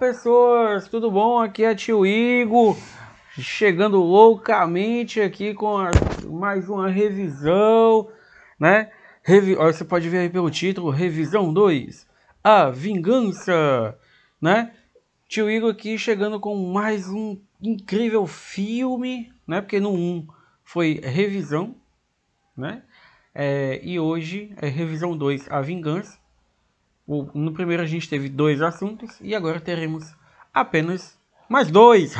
pessoas, tudo bom? Aqui é tio Igor, chegando loucamente aqui com mais uma revisão, né? Olha, você pode ver aí pelo título, Revisão 2, A Vingança, né? Tio Igor aqui chegando com mais um incrível filme, né? Porque no 1 foi revisão, né? E hoje é revisão 2, A Vingança. No primeiro a gente teve 2 assuntos e agora teremos apenas mais 2.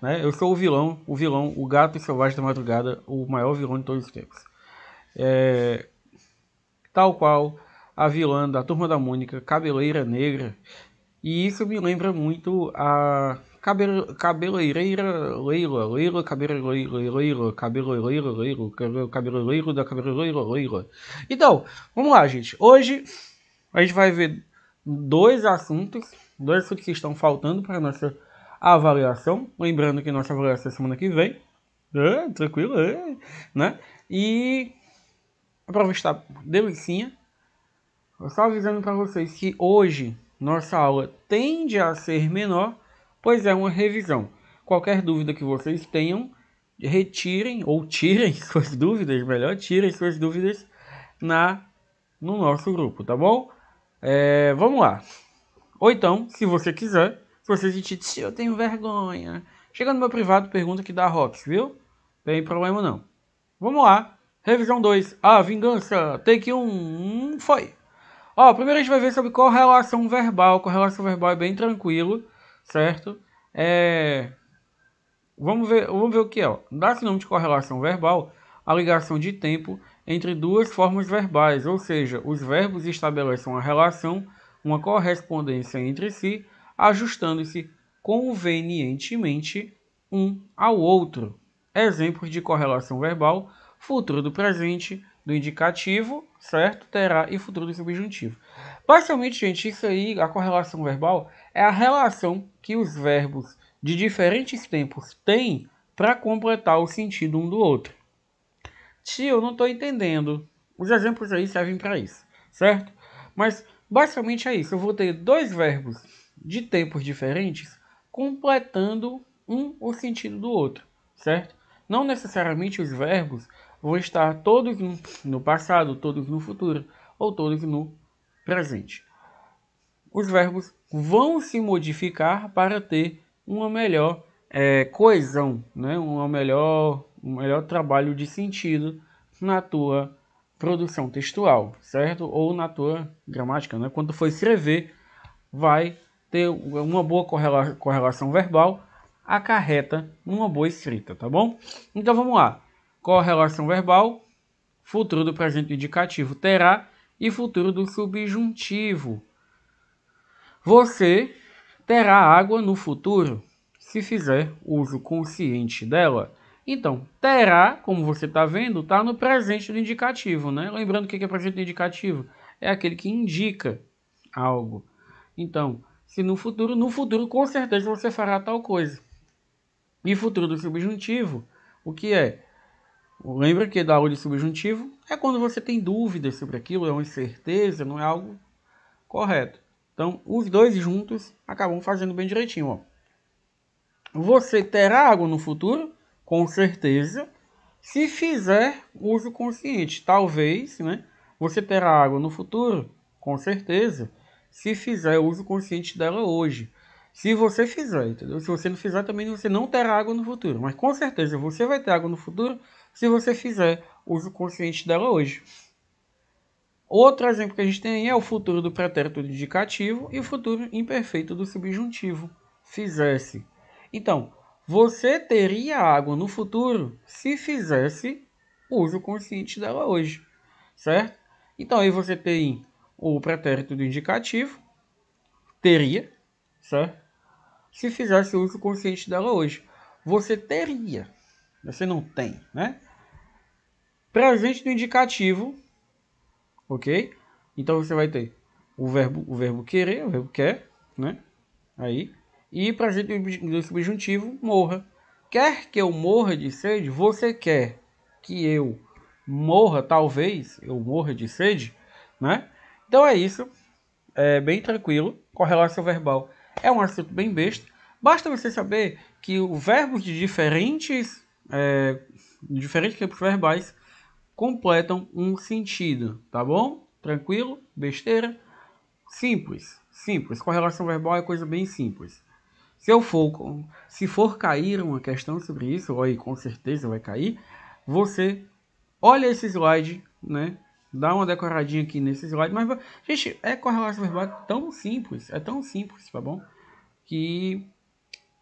Né? Eu sou o vilão, o gato selvagem da madrugada, o maior vilão de todos os tempos. Tal qual a vilã da Turma da Mônica, Cabeleira Negra. E isso me lembra muito a cabeleireira Leila, cabeleireiro da cabeleireira Leila. Então, vamos lá, gente. Hoje a gente vai ver dois assuntos que estão faltando para a nossa avaliação. Lembrando que nossa avaliação é semana que vem. Tranquilo, né? E aproveitar delicinha. Só avisando para vocês que hoje nossa aula tende a ser menor, pois é uma revisão. Qualquer dúvida que vocês tenham, retirem ou tirem suas dúvidas, melhor, tirem suas dúvidas no nosso grupo, tá bom? Vamos lá. Ou então, se você quiser, se você sentir, se eu tenho vergonha, chega no meu privado, pergunta que dá Rox, viu? Não tem problema não. Vamos lá. Revisão 2, A Vingança, take 1, foi. Primeiro a gente vai ver sobre correlação verbal. Correlação verbal é bem tranquilo, certo? Vamos ver o que é. Dá-se o nome de correlação verbal a ligação de tempo entre duas formas verbais, ou seja, os verbos estabelecem uma relação, uma correspondência entre si, ajustando-se convenientemente um ao outro. Exemplos de correlação verbal: futuro do presente, do indicativo, certo? Terá e futuro do subjuntivo. Basicamente, gente, isso aí, a correlação verbal é a relação que os verbos de diferentes tempos têm para completar o sentido um do outro. Tio, eu não estou entendendo. Os exemplos aí servem para isso, certo? Mas basicamente é isso. Eu vou ter dois verbos de tempos diferentes completando o sentido do outro, certo? Não necessariamente os verbos vão estar todos no passado, todos no futuro ou todos no presente. Os verbos vão se modificar para ter uma melhor coesão, né? um melhor trabalho de sentido na tua produção textual, certo? Ou na tua gramática, né? Quando for escrever, vai ter uma boa correlação verbal, acarreta numa boa escrita, tá bom? Então vamos lá. Correlação verbal, futuro do presente indicativo terá e futuro do subjuntivo. Você terá água no futuro se fizer uso consciente dela. Então, terá, como você está vendo, está no presente do indicativo, né? Lembrando o que é presente do indicativo? É aquele que indica algo. Então, se no futuro com certeza você fará tal coisa. E futuro do subjuntivo, o que é? Lembra que da aula de subjuntivo é quando você tem dúvidas sobre aquilo, é uma incerteza, não é algo correto. Então, os dois juntos acabam fazendo bem direitinho. Ó. Você terá água no futuro? Com certeza. Se fizer uso consciente. Talvez, né? Você terá água no futuro? Com certeza. Se fizer uso consciente dela hoje. Se você fizer, entendeu? Se você não fizer, também você não terá água no futuro. Mas com certeza você vai ter água no futuro se você fizer uso consciente dela hoje. Outro exemplo que a gente tem é o futuro do pretérito do indicativo e o futuro imperfeito do subjuntivo. Fizesse. Então, você teria água no futuro se fizesse uso consciente dela hoje, certo? Então, aí você tem o pretérito do indicativo, teria, certo? Se fizesse uso consciente dela hoje. Você teria, você não tem, né? Presente do indicativo, ok? Então você vai ter o verbo querer, o verbo quer, né? Aí. E presente do subjuntivo, morra. Quer que eu morra de sede? Você quer que eu morra, talvez eu morra de sede, né? Então é isso. é bem tranquilo. Correlação verbal é um assunto bem besta. Basta você saber que os verbos de diferentes tipos verbais completam um sentido, tá bom? Tranquilo? Besteira? Simples, simples. Correlação verbal é coisa bem simples. Se for cair uma questão sobre isso, aí com certeza vai cair, você olha esse slide, né? Dá uma decoradinha aqui nesse slide, mas, gente, correlação verbal é tão simples, tá bom? Que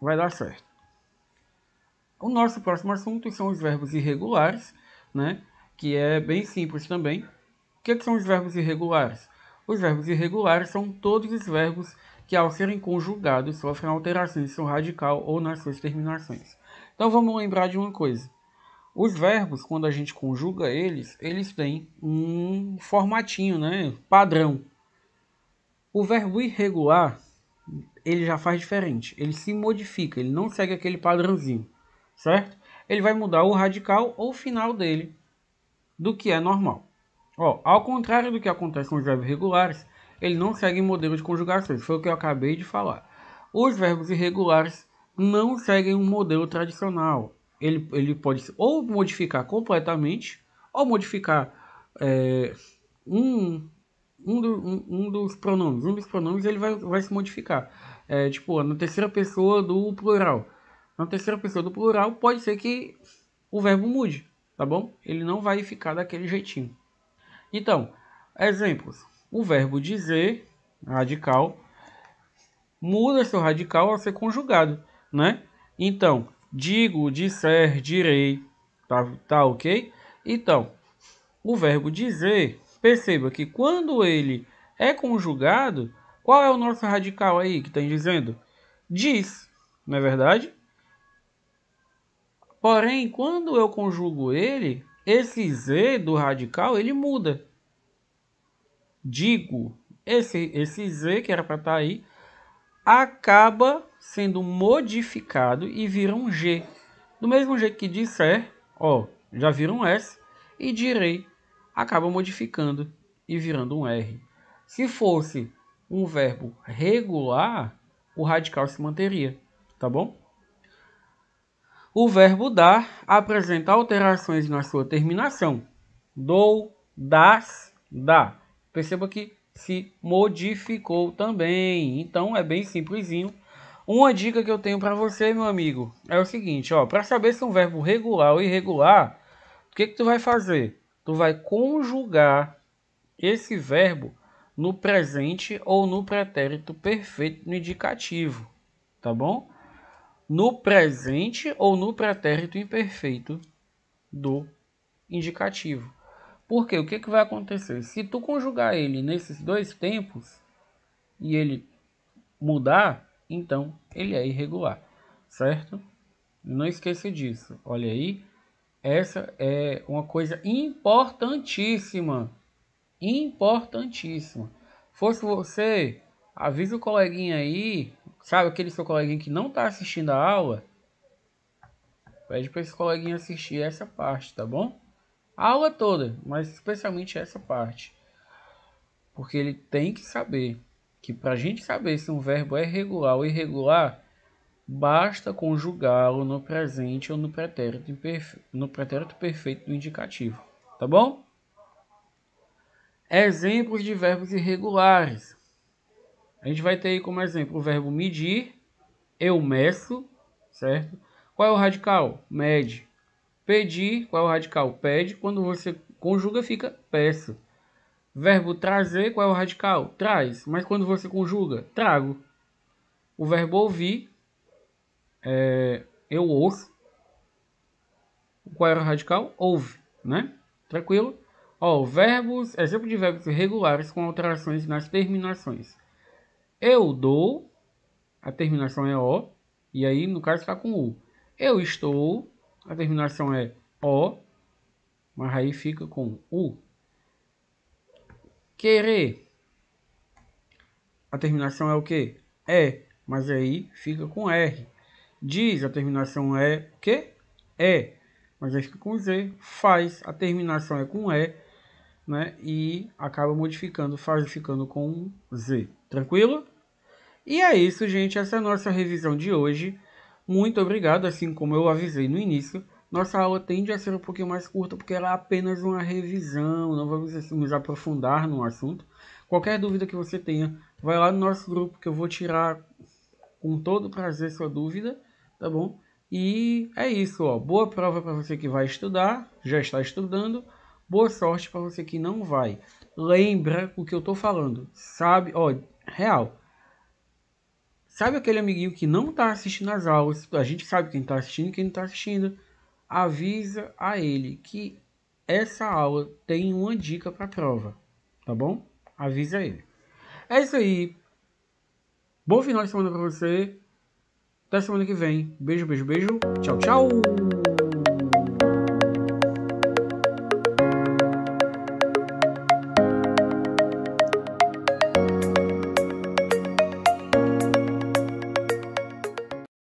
vai dar certo. O nosso próximo assunto são os verbos irregulares, né? Que é bem simples também. O que são os verbos irregulares? Os verbos irregulares são todos os verbos que, ao serem conjugados, sofrem alterações em seu radical ou nas suas terminações. Então vamos lembrar de uma coisa. Os verbos, quando a gente conjuga eles têm um formatinho, né? Padrão. O verbo irregular, ele já faz diferente. Ele se modifica, ele não segue aquele padrãozinho, certo? Ele vai mudar o radical ou o final dele do que é normal. Ó, ao contrário do que acontece com os verbos regulares, ele não segue modelo de conjugações. Foi o que eu acabei de falar. Os verbos irregulares não seguem um modelo tradicional. Ele pode ou modificar completamente, ou modificar um dos pronomes. Um dos pronomes ele vai se modificar. Tipo, na terceira pessoa do plural. Na terceira pessoa do plural pode ser que o verbo mude, tá bom? Ele não vai ficar daquele jeitinho. Então, exemplos. O verbo dizer, radical, muda seu radical ao ser conjugado, né? Então, digo, disser, direi, tá ok? Então, o verbo dizer, perceba que quando ele é conjugado, qual é o nosso radical aí que está dizendo? Diz, não é verdade? Porém, quando eu conjugo ele, esse Z do radical, ele muda. Digo, esse Z que era para estar aí, acaba sendo modificado e vira um G. Do mesmo jeito que disser, ó, já vira um S, e direi acaba modificando e virando um R. Se fosse um verbo regular, o radical se manteria, tá bom? O verbo dar apresenta alterações na sua terminação. Dou, das, dá. Perceba que se modificou também. Então é bem simplesinho. Uma dica que eu tenho para você, meu amigo, é o seguinte, ó, para saber se um verbo regular ou irregular, o que tu vai fazer? Tu vai conjugar esse verbo no presente ou no pretérito perfeito no indicativo, tá bom? No presente ou no pretérito imperfeito do indicativo. Porque o que vai acontecer? Se tu conjugar ele nesses dois tempos e ele mudar, então ele é irregular, certo? Não esqueça disso. Olha aí, essa é uma coisa importantíssima. Importantíssima. Fosse você, avisa o coleguinha aí, sabe aquele seu coleguinha que não está assistindo a aula, pede para esse coleguinha assistir essa parte, tá bom? A aula toda, mas especialmente essa parte. Porque ele tem que saber que para a gente saber se um verbo é regular ou irregular, basta conjugá-lo no presente ou no pretérito perfeito do indicativo, tá bom? Exemplos de verbos irregulares. A gente vai ter aí como exemplo o verbo medir, eu meço, certo? Qual é o radical? Mede. Pedir, qual é o radical? Pede. Quando você conjuga, fica peço. Verbo trazer, qual é o radical? Traz. Mas quando você conjuga, trago. O verbo ouvir, eu ouço. Qual era o radical? Ouve, né? Tranquilo? Ó, verbos, exemplo de verbos irregulares com alterações nas terminações. Eu dou, a terminação é O, e aí no caso está com U. Eu estou, a terminação é O, mas aí fica com U. Querer, a terminação é o que? É, mas aí fica com R. Diz, a terminação é o quê? É, mas aí fica com Z. Faz, a terminação é com E, né? E acaba modificando, ficando com Z. Tranquilo? E é isso, gente. Essa é a nossa revisão de hoje. Muito obrigado. Assim como eu avisei no início, nossa aula tende a ser um pouquinho mais curta, porque ela é apenas uma revisão. Não vamos assim, nos aprofundar no assunto. Qualquer dúvida que você tenha, vai lá no nosso grupo que eu vou tirar com todo prazer sua dúvida, tá bom? E é isso, ó. Boa prova para você que vai estudar, já está estudando. Boa sorte para você que não vai. Lembra o que eu tô falando, sabe? Ó, real. Sabe aquele amiguinho que não tá assistindo as aulas? A gente sabe quem tá assistindo e quem não tá assistindo. Avisa a ele que essa aula tem uma dica para prova, tá bom? Avisa ele. É isso aí. Bom final de semana para você. Até semana que vem. Beijo, beijo, beijo. Tchau, tchau.